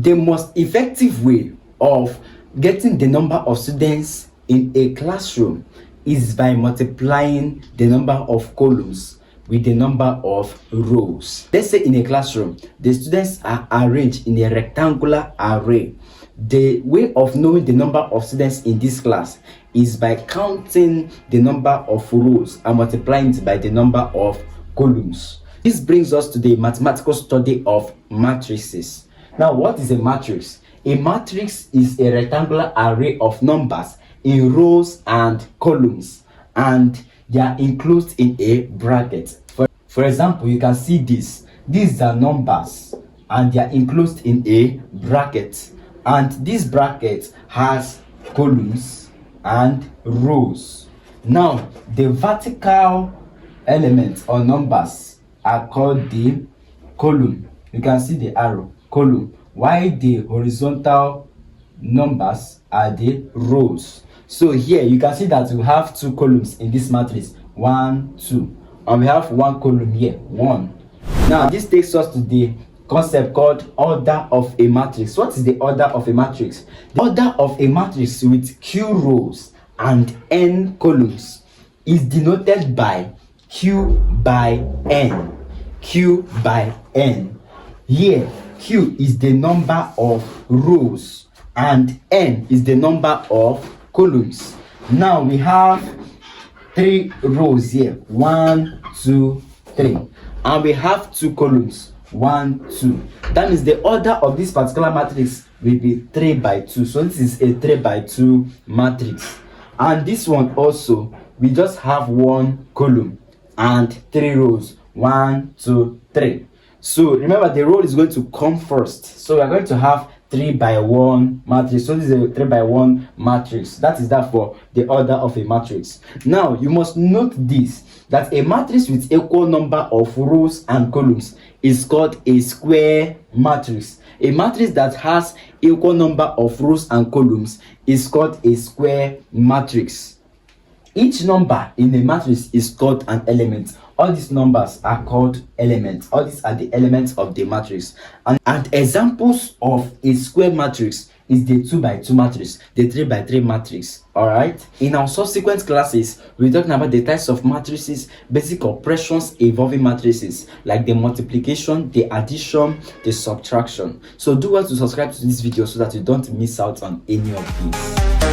The most effective way of getting the number of students in a classroom is by multiplying the number of columns with the number of rows. Let's say in a classroom, the students are arranged in a rectangular array. The way of knowing the number of students in this class is by counting the number of rows and multiplying it by the number of columns. This brings us to the mathematical study of matrices. Now, what is a matrix? A matrix is a rectangular array of numbers in rows and columns, and they are enclosed in a bracket. For example, you can see this. These are numbers and they are enclosed in a bracket, and this bracket has columns and rows. Now, the vertical elements or numbers are called the column. You can see the arrow, column, while the horizontal numbers are the rows. So here you can see that we have two columns in this matrix, 1, 2, and we have one column here, 1. Now this takes us to the concept called order of a matrix. What is the order of a matrix? The order of a matrix with q rows and n columns is denoted by q by n. Q by n. Here q is the number of rows and n is the number of columns. Now we have 3 rows here, 1, 2, 3, and we have 2 columns, 1, 2. That means the order of this particular matrix will be 3 by 2. So this is a 3 by 2 matrix. And this one also, we just have 1 column and 3 rows, 1, 2, 3. So remember, the row is going to come first. So we are going to have 3 by 1 matrix. So this is a 3 by 1 matrix. That is that for the order of a matrix. Now you must note this, that a matrix with equal number of rows and columns is called a square matrix. A matrix that has equal number of rows and columns is called a square matrix. Each number in a matrix is called an element. All these numbers are called elements. All these are the elements of the matrix. And examples of a square matrix is the 2 by 2 matrix, the 3 by 3 matrix. Alright? In our subsequent classes, we're talking about the types of matrices, basic operations involving matrices, like the multiplication, the addition, the subtraction. So do well to subscribe to this video so that you don't miss out on any of these.